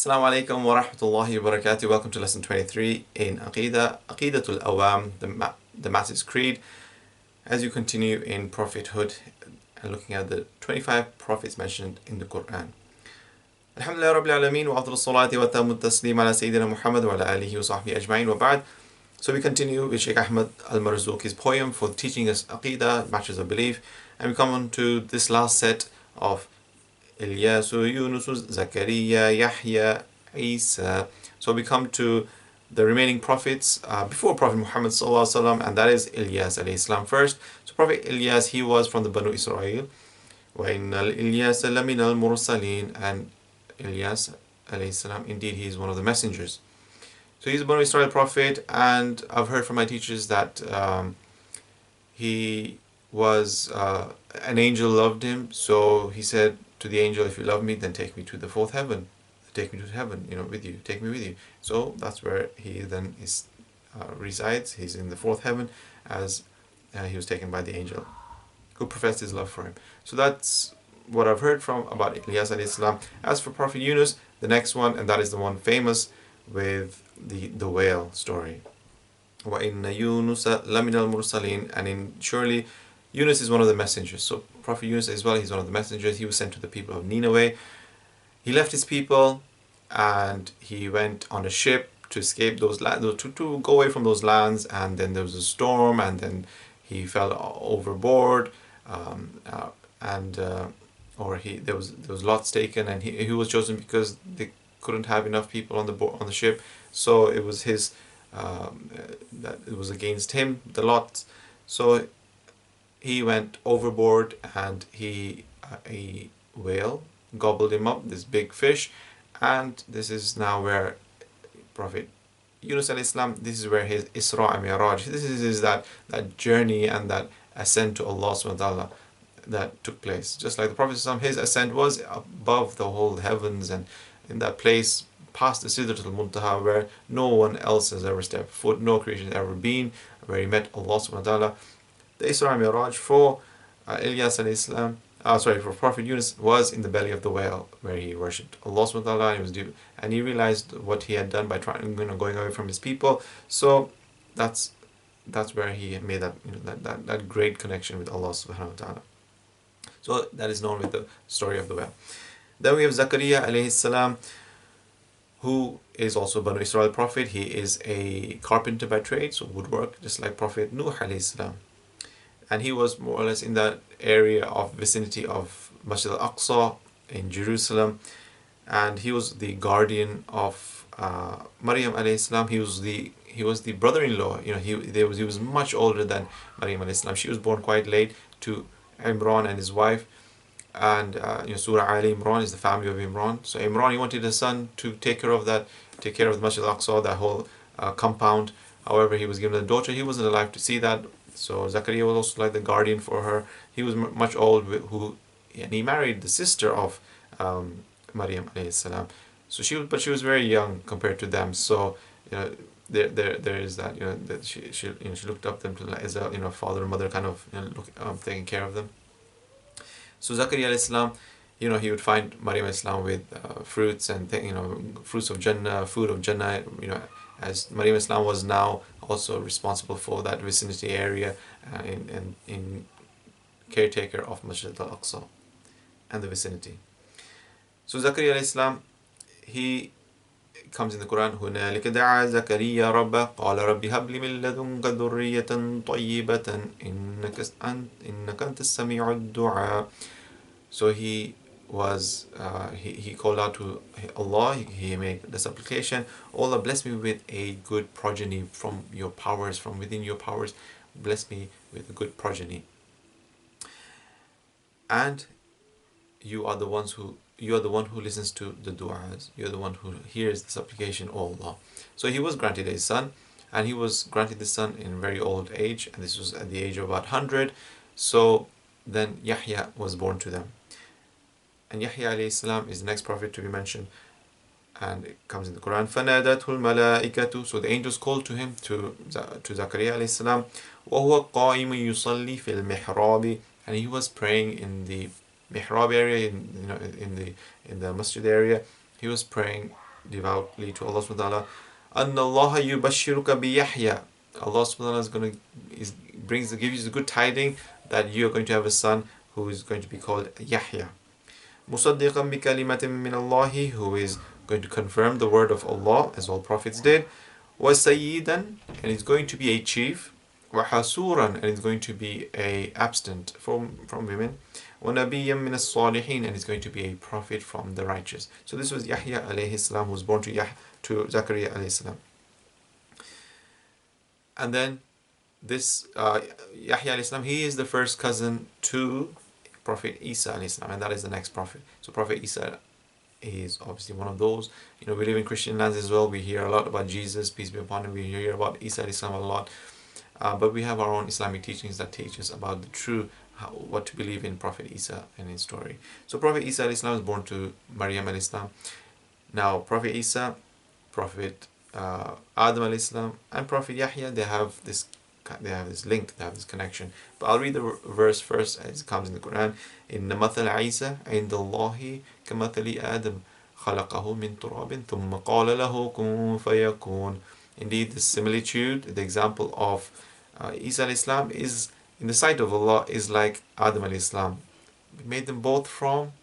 Assalamu alaikum wa rahmatullahi wa barakatuh. Welcome to lesson 23 in Aqeedah, Aqeedatul Awam, the Masses Creed. As you continue in prophethood and looking at the 25 prophets mentioned in the Quran. Alhamdulillah Rabbil Alameen wa afdal salati wa tamu taslim ala Sayyidina Muhammad wa ala alihi wa sahbihi ajma'in wa ba'd. So we continue with Shaykh Ahmad al-Marzuqi's poem for teaching us Aqeedah, matters of belief. And we come on to this last set of Ilyas, Yunus, Zakariyyah, Yahya, Isa. So we come to the remaining prophets before Prophet Muhammad sallallahu and that is Ilyas alayhi salam first. So Prophet Ilyas, he was from the Banu Israel. وَإِنَّ الْإِلْيَاسَ لَمِنَ الْمُرْسَلِينَ, and Ilyas alayhi salam, indeed he is one of the messengers. So he's a Banu Israel prophet, and I've heard from my teachers that he was an angel loved him, so he said to the angel, if you love me, then take me to the fourth heaven, take me to heaven, with you, take me with you. So that's where he then resides. He's in the fourth heaven, as he was taken by the angel who professed his love for him. So that's what I've heard from about Ilyas alayhi salam. As for Prophet Yunus, the next one, and that is the one famous with the whale story. وَإِنَّ يُونُسَ لَمِنَ الْمُرْسَلِينَ, and surely Yunus is one of the messengers. So Prophet Yunus as well, he's one of the messengers. He was sent to the people of Nineveh. He left his people and he went on a ship to escape those lands, to go away from those lands, and then there was a storm, and then he fell overboard, there was lots taken, and he was chosen because they couldn't have enough people on the ship. So it was that it was against him, the lot. So he went overboard, and a whale gobbled him up, this big fish. And this is now where Prophet Yunus alayhi salam, this is where his Isra and Mi'raj, this is that journey and that ascent to Allah subhanahu wa ta'ala that took place. Just like the Prophet ﷺ, his ascent was above the whole heavens, and in that place past the Sidratul Muntaha, where no one else has ever stepped foot, no creation has ever been, where he met Allah subhanahu wa ta'ala. The Isra and Mi'raj for Ilyas alayhi salam, for Prophet Yunus, was in the belly of the whale, where he worshipped Allah subhanahu wa ta'ala, and he realized what he had done by going away from his people. So that's where he made that great connection with Allah subhanahu wa ta'ala. So that is known with the story of the whale. Then we have Zakariyyah alayhi salam, who is also Banu Israel prophet. He is a carpenter by trade, so woodwork, just like Prophet Nuh alayhi salam. And he was more or less in that area of vicinity of Masjid al-Aqsa in Jerusalem, and he was the guardian of Maryam alayhi salam. He was the brother-in-law. He was much older than Maryam alayhi salam. She was born quite late to Imran and his wife, and Surah Ali Imran is the family of Imran. So Imran, he wanted a son to take care of the Masjid al-Aqsa, that whole compound. However, he was given a daughter. He wasn't alive to see that. So Zakariyyah was also like the guardian for her. He was much old, and he married the sister of Maryam alayhi salam. So she was very young compared to them. So there is that that she looked up them to as a father and mother, kind of taking care of them. So Zakariyyah alayhi salam, he would find Maryam alayhi salam with fruits and fruits of Jannah, food of Jannah, as Maryam alayhi salam was now also responsible for that vicinity area in caretaker of Masjid al-Aqsa and the vicinity. So Zakariyyah alayhi salam, he comes in the Quran, هُنَالِكَ دَعَا زَكَرِيَّا رَبَّهُ قَالَ رَبِّ هَبْ لِي مِن لَّدُنكَ ذُرِّيَّةً طَيِّبَةً إِنَّكَ أَنْتَ السَّمِيعُ الدُّعَاء. So he called out to Allah, he made the supplication, Allah, bless me with a good progeny from your powers, from within your powers, bless me with a good progeny. And you are the one who listens to the du'as, you are the one who hears the supplication, O Allah. So he was granted a son, and he was granted the son in very old age, and this was at the age of about 100. So then Yahya was born to them. And Yahya alayhi salam is the next prophet to be mentioned, and it comes in the Quran. فَنَادَتْهُ الْمَلَائِكَةُ. So the angels called to him, to Zakariyyah alayhi salam, وَهُوَ قَائِمٌ يُصَلِّي فِي الْمِحْرَابِ, and he was praying in the mihrab area, in the masjid area. He was praying devoutly to Allah subhanahu wa ta'ala. أَنَّ اللَّهَ يُبَشِّرُكَ بِيَحْيَى. Allah subhanahu wa ta'ala is going to gives you the good tiding that you are going to have a son who is going to be called Yahya. مُصَدِّقًا بِكَلِمَةٍ مِّنَ اللَّهِ, who is going to confirm the word of Allah as all prophets did. وَسَيِّدًا, and he's going to be a chief. وَحَسُورًا, and he's going to be a abstent from women. وَنَبِيًّا مِّنَ الصَّالِحِينَ, and he's going to be a prophet from the righteous. So this was Yahya alayhi salam, who was born to Zakariyyah alayhi salam. And then this Yahya alayhi salam, he is the first cousin to Prophet Isa alayhi salam, and that is the next prophet. So Prophet Isa, he is obviously one of those. We live in Christian lands as well. We hear a lot about Jesus, peace be upon him. We hear about Isa alayhi salam a lot. But we have our own Islamic teachings that teach us about the true, what to believe in Prophet Isa and his story. So Prophet Isa alayhi salam was born to Maryam alayhi salam. Now Prophet Isa, Prophet Adam alayhi salam, and Prophet Yahya, they have this link, they have this connection. But I'll read the verse first as it comes in the Quran. إِنَّ مَثَلَ عِيسَى عِنْدَ اللَّهِ كَمَثَلِ آدَمَ خَلَقَهُ مِنْ تُرَابٍ ثُمَّ قَالَ لَهُ كُنْ فَيَكُونَ. Indeed, the similitude, the example of Isa alayhi salam is, in the sight of Allah, is like Adam alayhi salam. He made them both from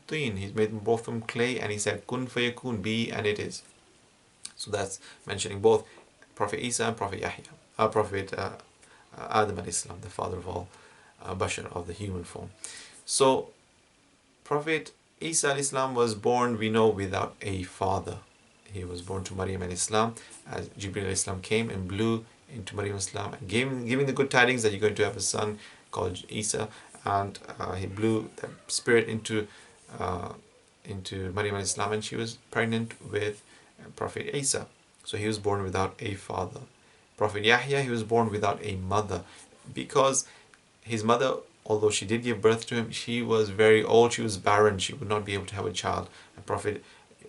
teen. He made them both from clay, and he said, "Kun fayakun, be, and it is." So that's mentioning both Prophet Isa and Prophet Yahya, Prophet Adam alayhi salam, the father of all bashar, of the human form. So Prophet Isa alayhi salam was born, we know, without a father. He was born to Maryam alayhi salam, as Jibreel alayhi salam came and blew into Maryam alayhi salam and giving the good tidings that you're going to have a son called Isa, and he blew the spirit into Maryam alayhi salam, and she was pregnant with Prophet Isa. So he was born without a father. Prophet Yahya, he was born without a mother, because his mother, although she did give birth to him, she was very old, she was barren, she would not be able to have a child. And Prophet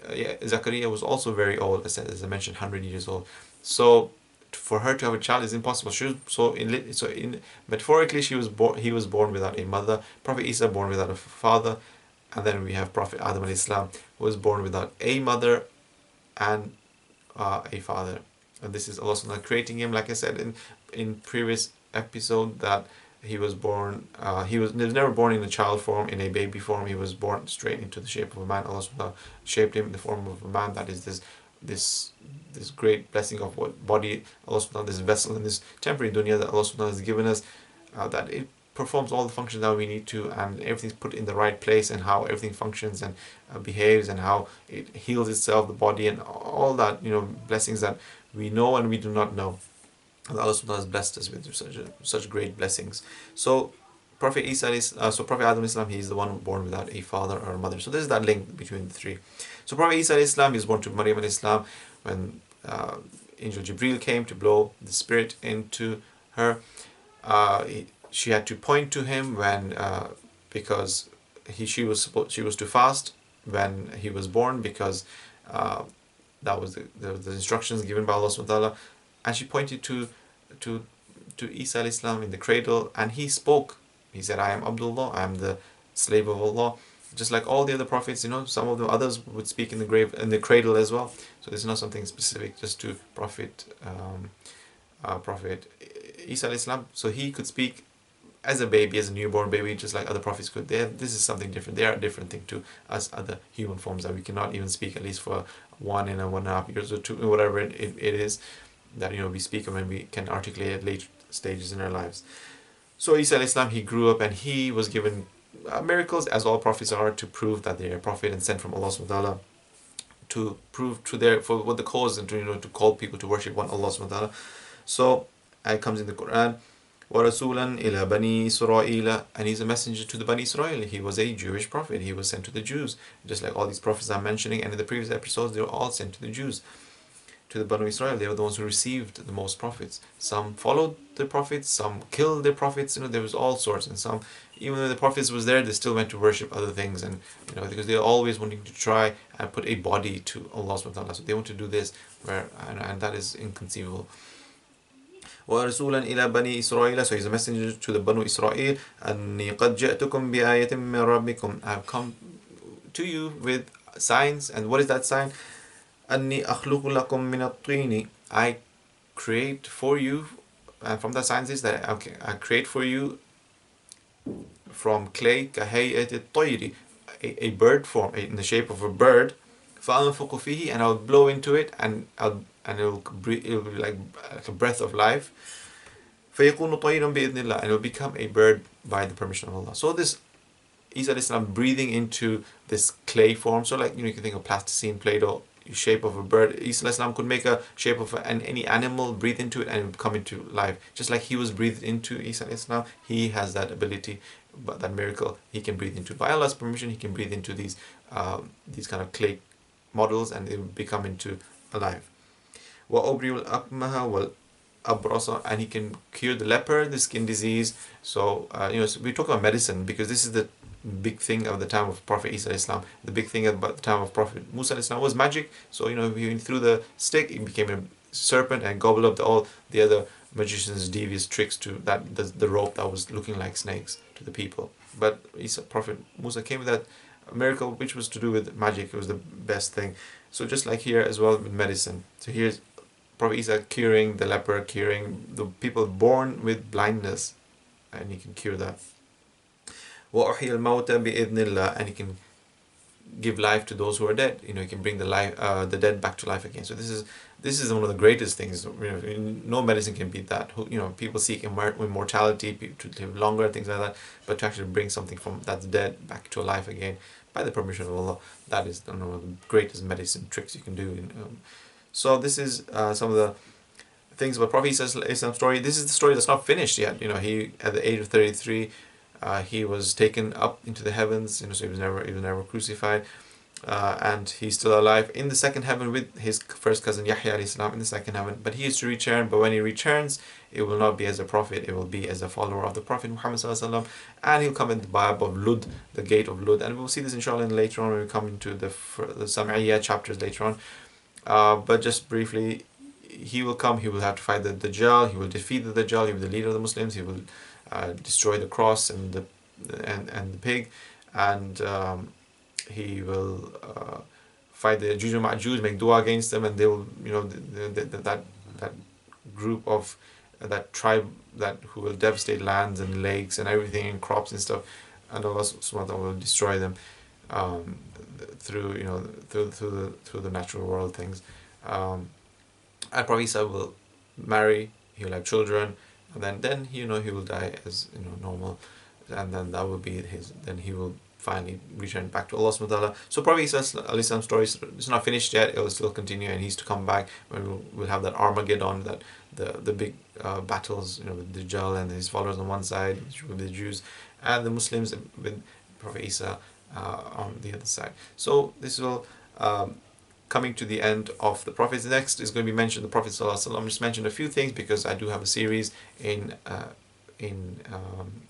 Zakariyyah was also very old, as I mentioned, 100 years old. So for her to have a child is impossible. Metaphorically, he was born without a mother. Prophet Isa born without a father, and then we have Prophet Adam alayhi salam, who was born without a mother and a father. And this is Allah subhanahu wa ta'ala creating him, like I said in previous episode, that he was born. He was never born in a child form, in a baby form. He was born straight into the shape of a man. Allah subhanahu wa ta'ala shaped him in the form of a man. That is this great blessing of what body Allah subhanahu wa ta'ala, this vessel in this temporary dunya that Allah subhanahu wa ta'ala has given us, that it performs all the functions that we need to, and everything's put in the right place, and how everything functions and behaves, and how it heals itself, the body, and all that, blessings that we know and we do not know. And Allah subhanahu wa ta'ala has blessed us with such great blessings. So Prophet Adam Islam, he is the one born without a father or a mother. So this is that link between the three. So Prophet Isa Islam, he was born to Maryam Islam when Angel Jibreel came to blow the spirit into her. She had to point to him because she was to fast when he was born, because that was the instructions given by Allah subhanahu wa ta'ala. And she pointed to Isa alayhi salam in the cradle, and he spoke. He said, "I am Abdullah, I am the slave of Allah." Just like all the other prophets, some of the others would speak in the cradle as well. So this is not something specific just to Prophet Isa alayhi salam. So he could speak as a baby, as a newborn baby, just like other prophets could. This is something different. They are a different thing to us other human forms that we cannot even speak, at least for 1.5 years or 2, whatever it is that we speak when we can articulate at late stages in our lives. So Isa alayhi salam, he grew up and he was given miracles, as all prophets are, to prove that they are a prophet and sent from Allah subhanahu wa ta'ala, to prove for what the cause, and to call people to worship one Allah subhanahu wa ta'ala. So it comes in the Quran, وَرَسُولًا إِلَى بَنِي إِسْرَائِيلَ, and he's a messenger to the Bani Israel. He was a Jewish prophet. He was sent to the Jews, just like all these prophets I'm mentioning, and in the previous episodes they were all sent to the Jews, to the Banu Israel. They were the ones who received the most prophets. Some followed the prophets, some killed their prophets. There was all sorts, and some, even though the prophets was there, they still went to worship other things, and because they're always wanting to try and put a body to Allah subhanahu wa ta'ala. So they want to do this, and that is inconceivable. وَرَسُولًا إِلَى بَنِي إِسْرَائِيلَ, so he's a messenger to the Banu Israel. أَنِّي قَدْ جَئْتُكُمْ بِآيَةٍ مِّن رَبِّكُمْ, I have come to you with signs. And what is that sign? أني أخلق لكم من الطين. I create for you, and from the science is that I create for you from clay كهيئة الطير, a bird form, in the shape of a bird. فأنفق فيه, and I'll blow into it, and it'll be like a breath of life. فيكون طيرا بإذن الله, and it'll become a bird by the permission of Allah. So this Isa Islam breathing into this clay form. So like, you can think of plasticine, Play-Doh, shape of a bird. Isa Islam could make a shape of any animal, breathe into it, and it would come into life. Just like he was breathed into, Isa Islam, he has that ability, but that miracle, he can breathe into. By Allah's permission, he can breathe into these kind of clay models, and they will become into alive. وَأُبْرِيُ الْأَكْمَهَ وَالْأَبْرَصَ, and he can cure the leper, the skin disease. So, so we talk about medicine because this is the big thing of the time of Prophet Isa Islam. The big thing about the time of Prophet Musa Islam was magic. So, he threw the stick, it became a serpent and gobbled up all the other magicians' devious tricks to that the rope that was looking like snakes to the people. But Prophet Musa came with that miracle which was to do with magic. It was the best thing. So just like here as well with medicine. So here's Prophet Isa curing the leper, curing the people born with blindness, and he can cure that. وَأُحْيِي الْمَوْتَ بِإِذْنِ اللَّهِ, and he can give life to those who are dead. He can bring the dead back to life again. So this is one of the greatest things. No medicine can beat that. People seek immortality, to live longer, things like that. But to actually bring something from that's dead back to life again by the permission of Allah, that is one of the greatest medicine tricks you can do. So this is some of the things about Prophet Islam's story. This is the story that's not finished yet. He at the age of 33. He was taken up into the heavens, so he was never crucified, and he's still alive in the second heaven with his first cousin Yahya alayhi salam in the second heaven. But he is to return. But when he returns, it will not be as a prophet; it will be as a follower of the Prophet Muhammad sallallahu alaihi wasallam, and he'll come in the Bab of Lud, the gate of Lud, and we'll see this inshallah later on when we come into the Sam'iyya chapters later on. But just briefly, he will come. He will have to fight the Dajjal. He will defeat the Dajjal. He will be the leader of the Muslims. He will destroy the cross and the pig, and he will fight the Juju Ma'juj, make dua against them, and they will, that group of that tribe who will devastate lands and lakes and everything and crops and stuff, and Allah subhanahu wa ta'ala will destroy them through the natural world things. And Prophet Isa will marry. He will have children. And then he will die as normal, and then that will be his. Then he will finally return back to Allah subhanahu wa ta'ala. So Prophet Isa's story is not finished yet. It will still continue, and he's to come back when we'll have that Armageddon, that the big battles, with Dajjal and his followers on one side, with the Jews, and the Muslims with Prophet Isa on the other side. So this will. Coming to the end of the Prophets. Next is going to be mentioned the Prophet ﷺ. Just mentioned a few things because I do have a series in the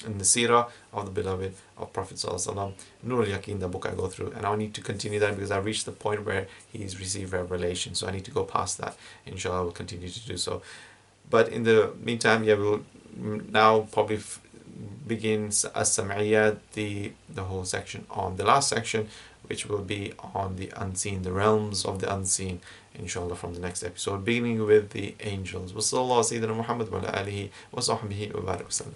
Seerah of the beloved of Prophet ﷺ. Nur al-Yaqeen, the book I go through, and I need to continue that because I've reached the point where he's received revelation. So I need to go past that. Inshallah, I will continue to do so. But in the meantime, we'll now probably begin as-Sam'iyya, the whole section on the last section, which will be on the unseen, the realms of the unseen, inshallah, from the next episode, beginning with the angels. Wa sallallahu Sayyidina Muhammad wa ala alihi wa sahbihi wa barak wa sallam.